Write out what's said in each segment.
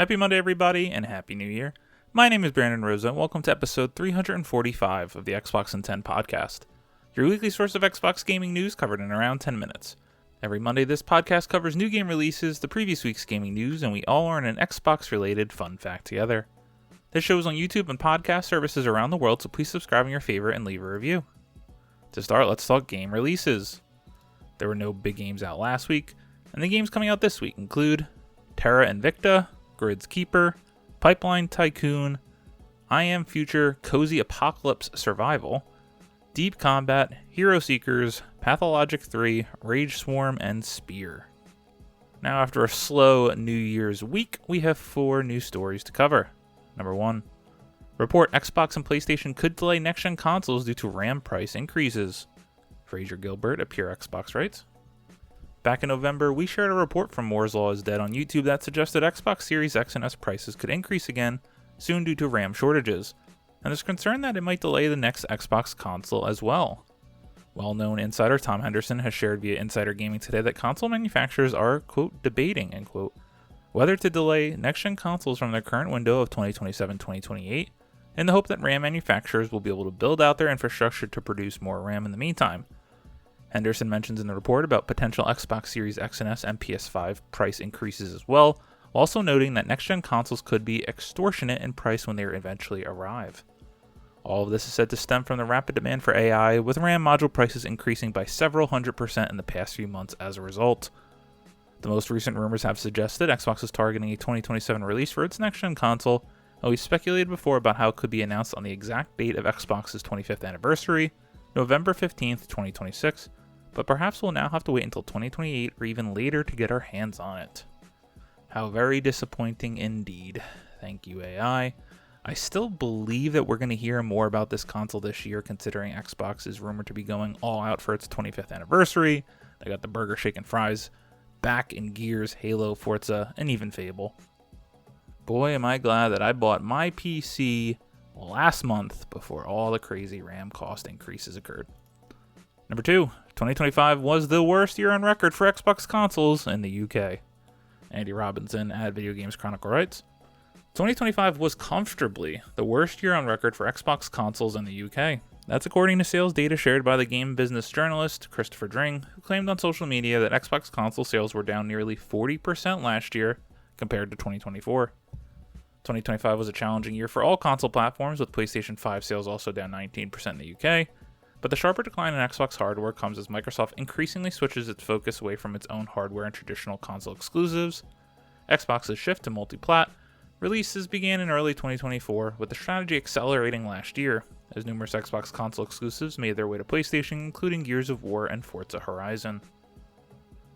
Happy Monday, everybody, and Happy New Year. My name is Brandon Rosa, and welcome to episode 345 of the Xbox in 10 podcast, your weekly source of Xbox gaming news covered in around 10 minutes. Every Monday, this podcast covers new game releases, the previous week's gaming news, and we all learn an Xbox-related fun fact together. This show is on YouTube and podcast services around the world, so please subscribe on your favorite and leave a review. To start, let's talk game releases. There were no big games out last week, and the games coming out this week include Terra Invicta, Grid's Keeper, Pipeline Tycoon, I Am Future Cozy Apocalypse Survival, Deep Combat, Hero Seekers, Pathologic 3, Rage Swarm, and Spear. Now, after a slow New Year's week, we have 4 news stories to cover. Number 1. Report Xbox and PlayStation could delay next-gen consoles due to RAM price increases. Fraser Gilbert at Pure Xbox writes. Back in November, we shared a report from Moore's Law is Dead on YouTube that suggested Xbox Series X and S prices could increase again soon due to RAM shortages, and there's concern that it might delay the next Xbox console as well. Well-known insider Tom Henderson has shared via Insider Gaming today that console manufacturers are, quote, debating, end quote, whether to delay next-gen consoles from their current window of 2027-2028 in the hope that RAM manufacturers will be able to build out their infrastructure to produce more RAM in the meantime. Henderson mentions in the report about potential Xbox Series X and S and PS5 price increases as well, while also noting that next-gen consoles could be extortionate in price when they eventually arrive. All of this is said to stem from the rapid demand for AI, with RAM module prices increasing by several 100% in the past few months as a result. The most recent rumors have suggested Xbox is targeting a 2027 release for its next-gen console, and we speculated before about how it could be announced on the exact date of Xbox's 25th anniversary, November 15th, 2026, but perhaps we'll now have to wait until 2028 or even later to get our hands on it. How very disappointing indeed. Thank you, AI. I still believe that we're going to hear more about this console this year, considering Xbox is rumored to be going all out for its 25th anniversary. They got the burger, shake, and fries back in Gears, Halo, Forza, and even Fable. Boy, am I glad that I bought my PC last month before all the crazy RAM cost increases occurred. Number 2, 2025 was the worst year on record for Xbox consoles in the UK. Andy Robinson at Video Games Chronicle writes, 2025 was comfortably the worst year on record for Xbox consoles in the UK. That's according to sales data shared by the game business journalist Christopher Dring, who claimed on social media that Xbox console sales were down nearly 40% last year compared to 2024. 2025 was a challenging year for all console platforms, with PlayStation 5 sales also down 19% in the UK. But the sharper decline in Xbox hardware comes as Microsoft increasingly switches its focus away from its own hardware and traditional console exclusives. Xbox's shift to multi-plat releases began in early 2024, with the strategy accelerating last year, as numerous Xbox console exclusives made their way to PlayStation, including Gears of War and Forza Horizon.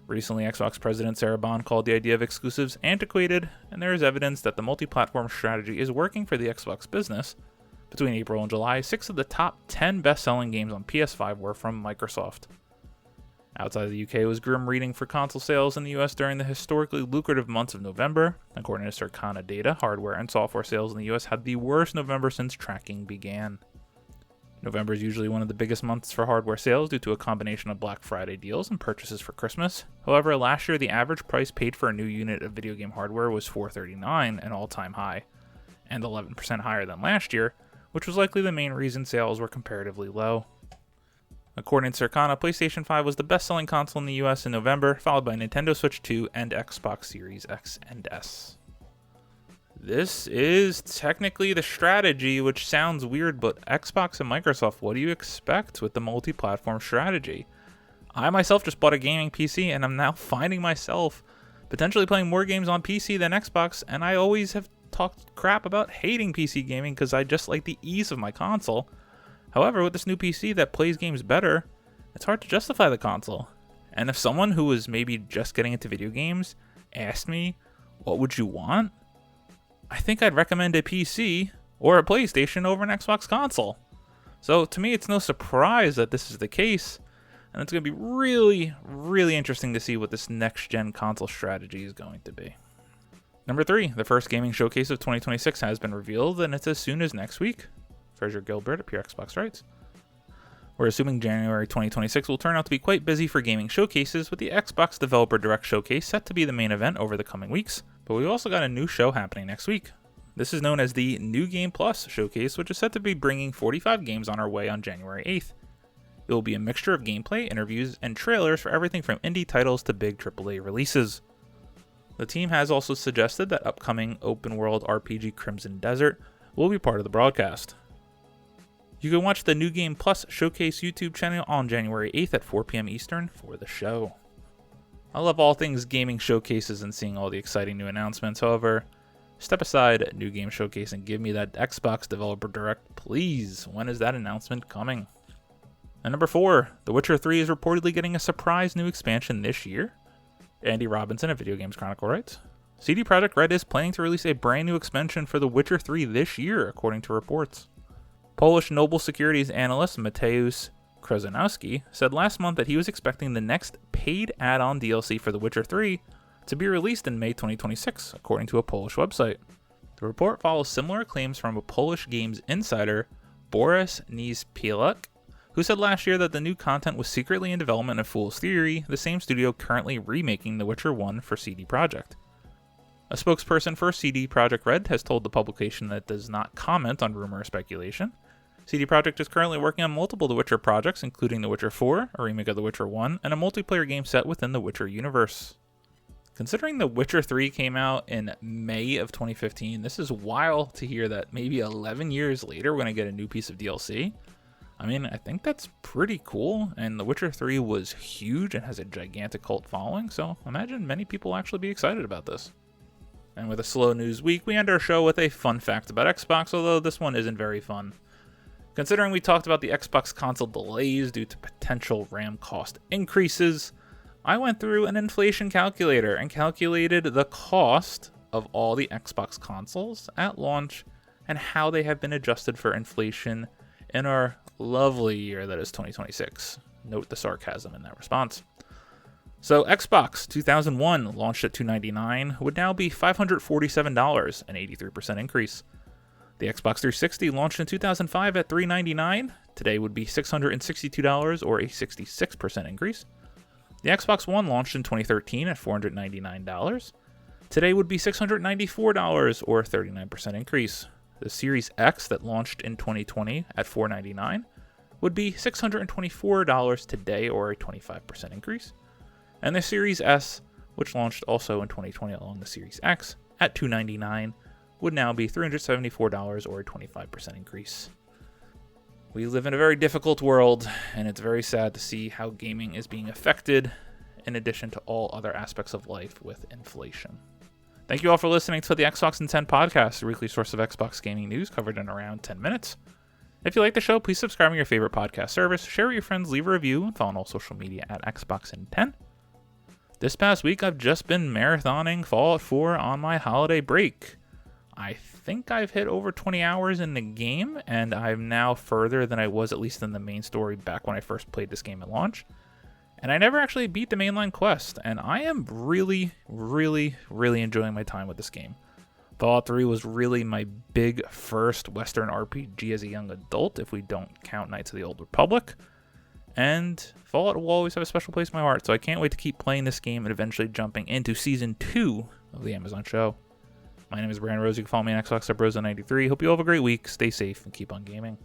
Recently, Xbox President Sarah Bond called the idea of exclusives antiquated, and there is evidence that the multi-platform strategy is working for the Xbox business. Between April and July, 6 of the top 10 best-selling games on PS5 were from Microsoft. Outside of the UK was grim reading for console sales in the US during the historically lucrative months of November. According to Circana data, hardware and software sales in the US had the worst November since tracking began. November is usually one of the biggest months for hardware sales due to a combination of Black Friday deals and purchases for Christmas. However, last year the average price paid for a new unit of video game hardware was $439, an all-time high, and 11% higher than last year, which was likely the main reason sales were comparatively low. According to Circana, PlayStation 5 was the best-selling console in the US in November, followed by Nintendo Switch 2 and Xbox Series X and S. This is technically the strategy, which sounds weird, but Xbox and Microsoft, what do you expect with the multi-platform strategy? I myself just bought a gaming PC, and I'm now finding myself potentially playing more games on PC than Xbox, and I always have talked crap about hating PC gaming because I just like the ease of my console. However, with this new PC that plays games better, it's hard to justify the console. And if someone who was maybe just getting into video games asked me, what would you want? I think I'd recommend a PC or a PlayStation over an Xbox console. So to me, it's no surprise that this is the case, and it's going to be really, really interesting to see what this next-gen console strategy is going to be. Number 3, the first gaming showcase of 2026 has been revealed, and it's as soon as next week. Fraser Gilbert at Pure Xbox writes, we're assuming January 2026 will turn out to be quite busy for gaming showcases, with the Xbox Developer Direct Showcase set to be the main event over the coming weeks. But we've also got a new show happening next week. This is known as the New Game Plus Showcase, which is set to be bringing 45 games on our way on January 8th. It will be a mixture of gameplay, interviews, and trailers for everything from indie titles to big AAA releases. The team has also suggested that upcoming open-world RPG Crimson Desert will be part of the broadcast. You can watch the New Game Plus Showcase YouTube channel on January 8th at 4 p.m. Eastern for the show. I love all things gaming showcases and seeing all the exciting new announcements. However, step aside New Game Showcase and give me that Xbox Developer Direct, please. When is that announcement coming? And number 4, The Witcher 3 is reportedly getting a surprise new expansion this year. Andy Robinson at Video Games Chronicle writes, CD Projekt Red is planning to release a brand new expansion for The Witcher 3 this year, according to reports. Polish Noble Securities analyst Mateusz Krasnowski said last month that he was expecting the next paid add-on DLC for The Witcher 3 to be released in May 2026, according to a Polish website. The report follows similar claims from a Polish games insider, Boris Niezpieluk, who said last year that the new content was secretly in development of Fool's Theory, the same studio currently remaking The Witcher 1 for CD Projekt. A spokesperson for CD Projekt Red has told the publication that it does not comment on rumor or speculation. CD Projekt is currently working on multiple The Witcher projects, including The Witcher 4, a remake of The Witcher 1, and a multiplayer game set within the Witcher universe. Considering The Witcher 3 came out in May of 2015, this is wild to hear that maybe 11 years later we're going to get a new piece of DLC. I mean, I think that's pretty cool, and The Witcher 3 was huge and has a gigantic cult following, so I imagine many people will actually be excited about this. And with a slow news week, we end our show with a fun fact about Xbox, although this one isn't very fun. Considering we talked about the Xbox console delays due to potential RAM cost increases, I went through an inflation calculator and calculated the cost of all the Xbox consoles at launch and how they have been adjusted for inflation in our lovely year that is 2026. Note the sarcasm in that response. So Xbox 2001 launched at $299 would now be $547, an 83% increase. The Xbox 360 launched in 2005 at $399, today would be $662 or a 66% increase. The Xbox One launched in 2013 at $499, today would be $694 or a 39% increase. The Series X that launched in 2020 at $499 would be $624 today or a 25% increase. And the Series S, which launched also in 2020 along the Series X at $299, would now be $374 or a 25% increase. We live in a very difficult world, and it's very sad to see how gaming is being affected, in addition to all other aspects of life with inflation. Thank you all for listening to the Xbox in 10 podcast, a weekly source of Xbox gaming news covered in around 10 minutes. If you like the show, please subscribe to your favorite podcast service, share with your friends, leave a review, and follow on all social media at Xbox in 10. This past week, I've just been marathoning Fallout 4 on my holiday break. I think I've hit over 20 hours in the game, and I'm now further than I was, at least in the main story, back when I first played this game at launch. And I never actually beat the mainline quest, and I am really enjoying my time with this game. Fallout 3 was really my big first Western RPG as a young adult, if we don't count Knights of the Old Republic. And Fallout will always have a special place in my heart, so I can't wait to keep playing this game and eventually jumping into Season 2 of the Amazon show. My name is Brandon Rose. You can follow me on Xbox at Brozo93. Hope you all have a great week. Stay safe and keep on gaming.